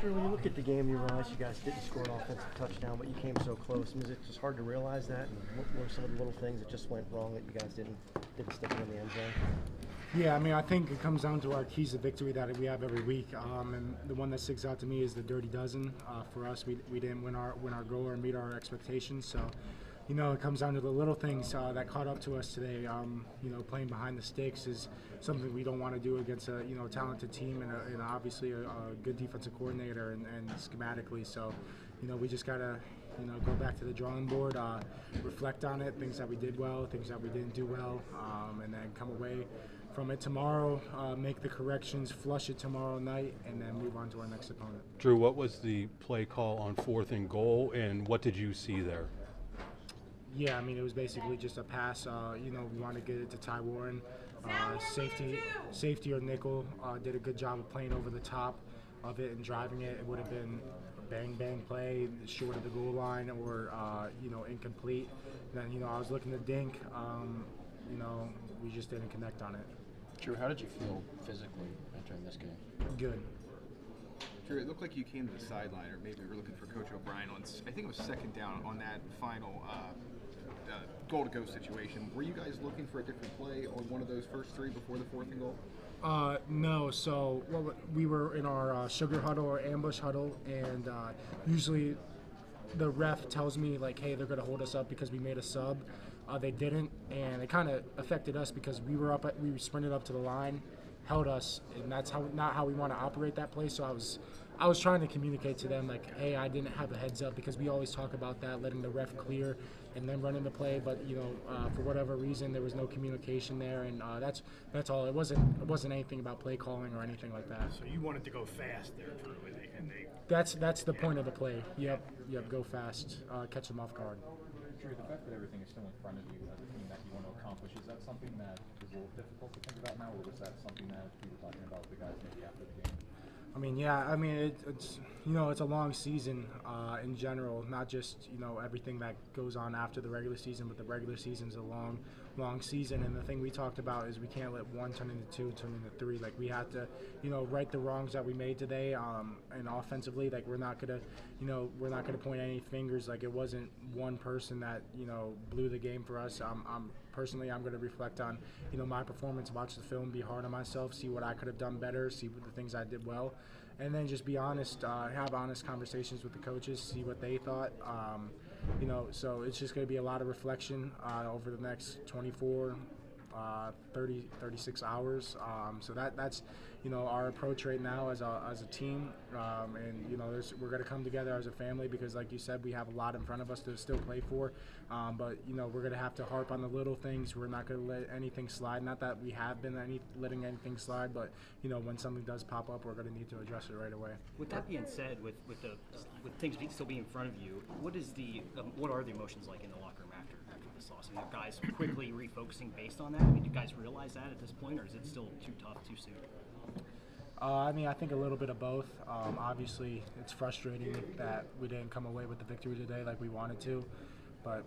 Drew, when you look at the game, you realize you guys didn't score an offensive touchdown, but you came so close. I mean, is it just hard to realize that? And what were some of the little things that just went wrong that you guys didn't stick in the end zone? Yeah, I mean, I think it comes down to our keys to victory that we have every week, and the one that sticks out to me is the dirty dozen. For us, we didn't win our goal or meet our expectations, so it comes down to the little things that caught up to us today. Playing behind the sticks is something we don't want to do against a talented team and obviously a good defensive coordinator and schematically. So, we just gotta go back to the drawing board, reflect on it, things that we did well, things that we didn't do well, and then come away from it tomorrow, make the corrections, flush it tomorrow night, and then move on to our next opponent. Drew, what was the play call on 4th and goal, and what did you see there? Yeah, I mean, it was basically just a pass. We wanted to get it to Ty Warren. Safety or nickel did a good job of playing over the top of it and driving it. It would have been a bang play short of the goal line or incomplete. Then I was looking to dink. We just didn't connect on it. Drew, how did you feel physically entering this game? Good. Drew, it looked like you came to the sideline, or maybe we were looking for Coach O'Brien on, I think it was 2nd down on that final goal-to-go situation. Were you guys looking for a different play on one of those first 3 before the 4th and goal? No. So we were in our sugar huddle or ambush huddle, and usually the ref tells me, like, hey, they're going to hold us up because we made a sub. They didn't, and it kind of affected us because we sprinted up to the line, held us, and that's not how we want to operate that play. So I was trying to communicate to them, like, hey, I didn't have a heads up, because we always talk about that, letting the ref clear and then running the play. But for whatever reason, there was no communication there, and that's all. It wasn't anything about play calling or anything like that. So you wanted to go fast there, Drew, and they. That's the point of the play. Yep. Go fast, catch them off guard. Drew, the fact that everything is still in front of you as a team that you want to accomplish, is that something that is a little difficult to think about now, or was that something that you were talking about with the guys maybe after the game? It's a long season in general, not just everything that goes on after the regular season, but the regular season's a long season. And the thing we talked about is we can't let 1 turn into 2, turn into 3. Like, we had to right the wrongs that we made today, and offensively, like, we're not gonna point any fingers. Like, it wasn't one person that blew the game for us. Personally, I'm going to reflect on my performance, watch the film, be hard on myself, see what I could have done better, see the things I did well, and then just be honest, have honest conversations with the coaches, see what they thought. So it's just going to be a lot of reflection over the next 24, 36 hours. So that's our approach right now as a team, and we're going to come together as a family, because, like you said, we have a lot in front of us to still play for. But we're going to have to harp on the little things. We're not going to let anything slide. Not that we have been letting anything slide, but when something does pop up, we're going to need to address it right away. With that being said, with things still being in front of you, what are the emotions like in the locker room after this loss? Are guys quickly refocusing based on that? I mean, do guys realize that at this point, or is it still too tough, too soon? I think a little bit of both. Obviously, it's frustrating that we didn't come away with the victory today like we wanted to. But,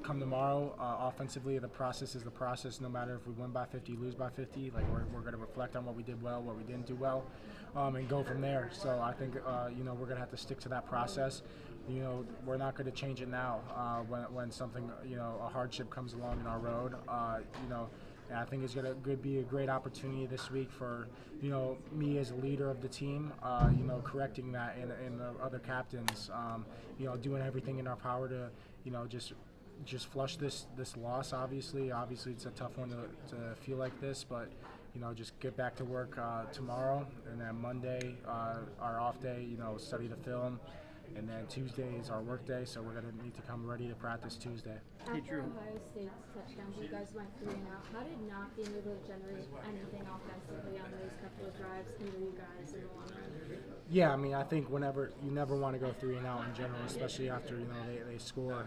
come tomorrow, offensively, the process is the process. No matter if we win by 50, lose by 50, like, we're going to reflect on what we did well, what we didn't do well, and go from there. So I think, we're going to have to stick to that process. We're not going to change it now when something, a hardship comes along in our road. And I think it's going to be a great opportunity this week for, me as a leader of the team, correcting that, and the other captains, doing everything in our power to, just flush this loss. Obviously, it's a tough one to feel like this, but just get back to work tomorrow, and then Monday, our off day, study the film. And then Tuesday is our work day, so we're going to need to come ready to practice Tuesday. After Ohio State's touchdowns, you guys went 3 and out. How did not being able to generate anything offensively on those couple of drives hinder you guys in the long run? Yeah, I think you never want to go 3 and out in general, especially after they score.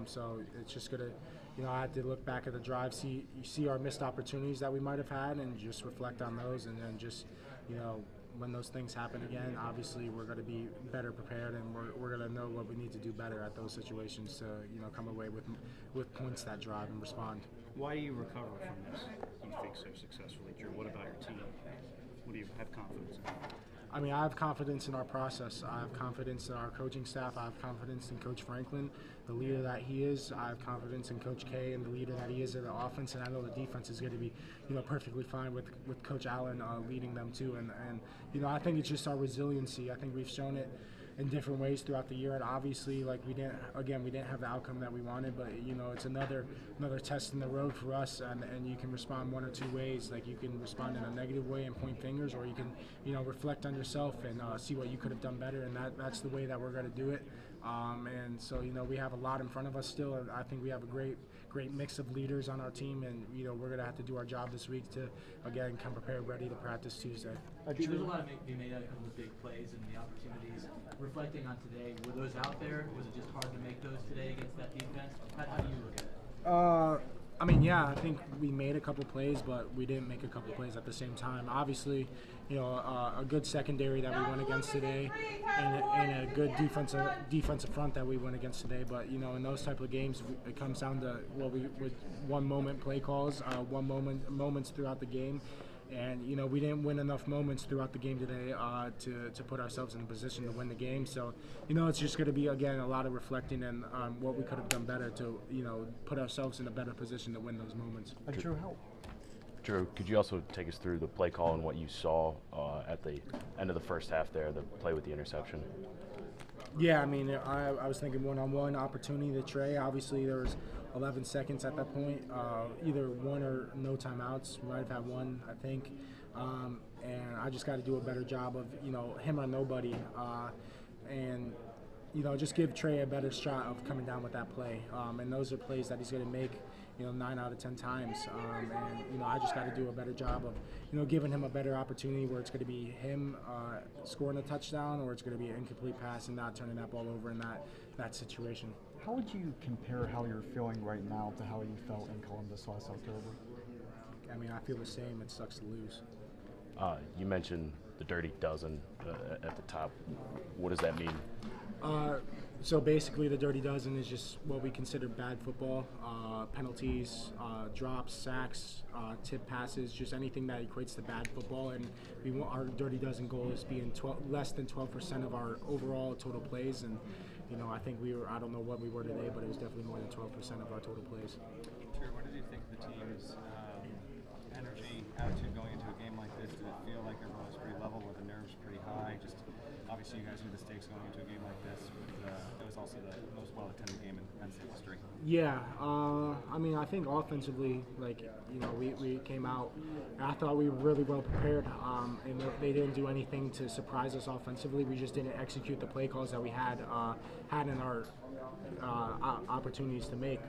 So it's just going to, I had to look back at the drive, see our missed opportunities that we might have had, and just reflect on those, and then just when those things happen again, obviously we're going to be better prepared, and we're going to know what we need to do better at those situations to come away with points that drive and respond. Why do you recover from this, you think, so successfully, Drew? What about your team? What do you have confidence in? I mean, I have confidence in our process. I have confidence in our coaching staff. I have confidence in Coach Franklin, the leader that he is. I have confidence in Coach K and the leader that he is of the offense. And I know the defense is going to be, perfectly fine with Coach Allar leading them too. And I think it's just our resiliency. I think we've shown it in different ways throughout the year, and obviously, like we didn't have the outcome that we wanted, but it's another test in the road for us, and you can respond one or two ways. Like you can respond in a negative way and point fingers, or you can reflect on yourself and see what you could have done better, and that's the way that we're going to do it. And so we have a lot in front of us still, and I think we have a great mix of leaders on our team, and we're going to have to do our job this week to again come prepared, ready to practice Tuesday. There's a lot to be made out of a couple of big plays and the opportunities. Reflecting on today, were those out there? Was it just hard to make those today against that defense? How do you look at it? I mean, yeah, I think we made a couple plays, but we didn't make a couple plays at the same time. Obviously, a good secondary that we went against today, and a good defensive front that we went against today. But in those type of games, it comes down to with one moment play calls, moments throughout the game. And we didn't win enough moments throughout the game today to put ourselves in a position to win the game. So it's just going to be again a lot of reflecting and what we could have done better to put ourselves in a better position to win those moments. Drew, could you also take us through the play call and what you saw at the end of the first half there, the play with the interception? Yeah, I mean, I was thinking one-on-one opportunity to Trey. Obviously, there was 11 seconds at that point, either one or no timeouts. We might have had one, I think. And I just got to do a better job of, him or nobody. And just give Trey a better shot of coming down with that play. And those are plays that he's going to make, 9 out of 10 times. And I just got to do a better job of, giving him a better opportunity where it's going to be him scoring a touchdown, or it's going to be an incomplete pass and not turning that ball over in that situation. How would you compare how you're feeling right now to how you felt in Columbus last October? I mean, I feel the same. It sucks to lose. You mentioned the dirty dozen at the top. What does that mean? So basically, the dirty dozen is just what we consider bad football. Penalties, drops, sacks, tip passes, just anything that equates to bad football. And our dirty dozen goal is being less than 12% of our overall total plays. And I think I don't know what we were today, but it was definitely more than 12% of our total plays. Sure. What did you think of the team's energy, attitude going into a game like this? Did it feel like everyone was pretty level, were the nerves pretty high? Just obviously you guys knew the stakes going into a game like this, but it was also the most well-attended game in Penn State history. Yeah, I mean, I think offensively, we came out, and I thought we were really well prepared, and they didn't do anything to surprise us offensively. We just didn't execute the play calls that we had in our opportunities to make.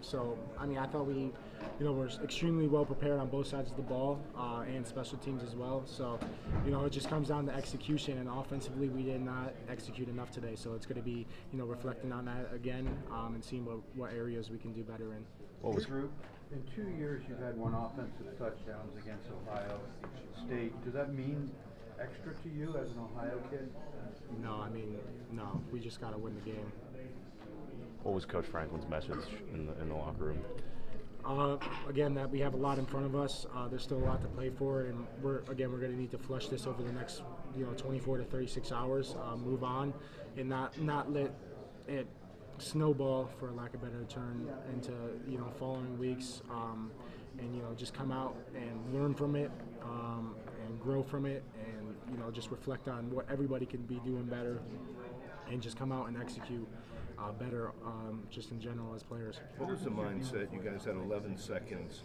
So, I mean, I thought we, were extremely well prepared on both sides of the ball and special teams as well. So, it just comes down to execution, and offensively we did not execute enough today. So it's going to be, reflecting on that again and seeing what areas we can do better in. What was Drew? In 2 years, you've had one offensive touchdowns against Ohio State. Does that mean extra to you as an Ohio kid? No, I mean, no. We just got to win the game. What was Coach Franklin's message in the locker room? Again, that we have a lot in front of us. There's still a lot to play for, and we're going to need to flush this over the next 24 to 36 hours. Move on, and not let it snowball, for lack of a better term, into following weeks. And just come out and learn from it, and grow from it, and just reflect on what everybody can be doing better, and just come out and execute better, just in general as players. What was the mindset? You guys had 11 seconds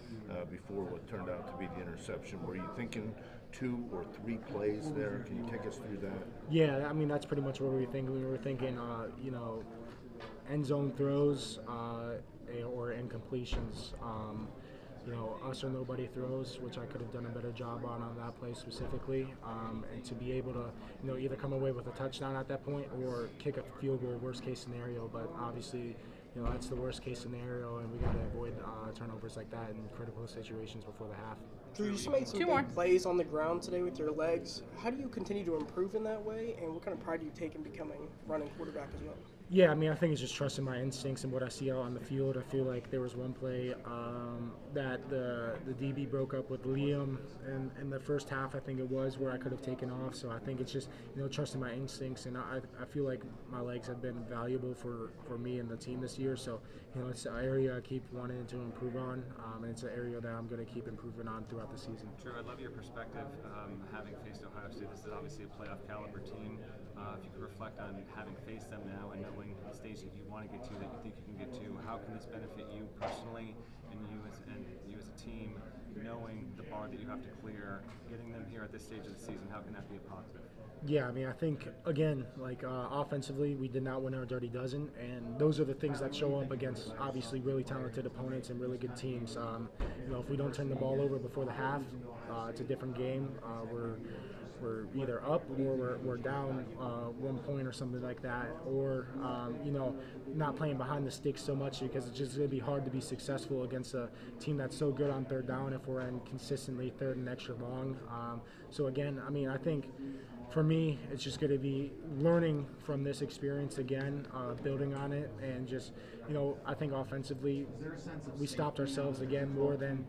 before what turned out to be the interception. Were you thinking 2 or 3 plays there? Can you take us through that? Yeah, I mean, that's pretty much what we were thinking. We were thinking, end zone throws or incompletions. Us or nobody throws, which I could have done a better job on that play specifically, and to be able to, either come away with a touchdown at that point or kick a field goal, worst case scenario. But obviously, that's the worst case scenario, and we got to avoid turnovers like that in critical situations before the half. Drew, you made some big plays on the ground today with your legs. How do you continue to improve in that way, and what kind of pride do you take in becoming running quarterback as well? Yeah, I mean, I think it's just trusting my instincts and what I see out on the field. I feel like there was one play that the DB broke up with Liam in the first half, I think it was, where I could have taken off. So I think it's just, trusting my instincts. And I feel like my legs have been valuable for me and the team this year. So, it's an area I keep wanting to improve on. And it's an area that I'm going to keep improving on throughout the season. Drew, I'd love your perspective, having faced Ohio State. This is obviously a playoff caliber team. If you could reflect on having faced them now and knowing the stage that you want to get to, that you think you can get to, how can this benefit you personally and you as a team, knowing the bar that you have to clear, getting them here at this stage of the season, how can that be a positive? Yeah, I mean, I think, again, offensively, we did not win our dirty dozen, and those are the things that show up against, obviously, really talented opponents and really good teams. If we don't turn the ball over before the half, it's a different game. We're either up or we're down 1 point or something like that, or not playing behind the sticks so much, because it's just going to be hard to be successful against a team that's so good on third down if we're in consistently third and extra long. So again, I mean, I think for me, it's just going to be learning from this experience again, building on it, and just, I think offensively, we stopped ourselves again more than,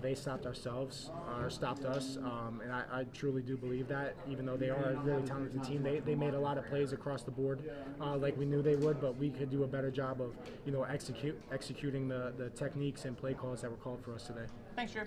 they stopped ourselves or stopped us. And I truly do believe that, even though they are a really talented team, they made a lot of plays across the board like we knew they would, but we could do a better job of, executing the techniques and play calls that were called for us today. Thanks, Drew.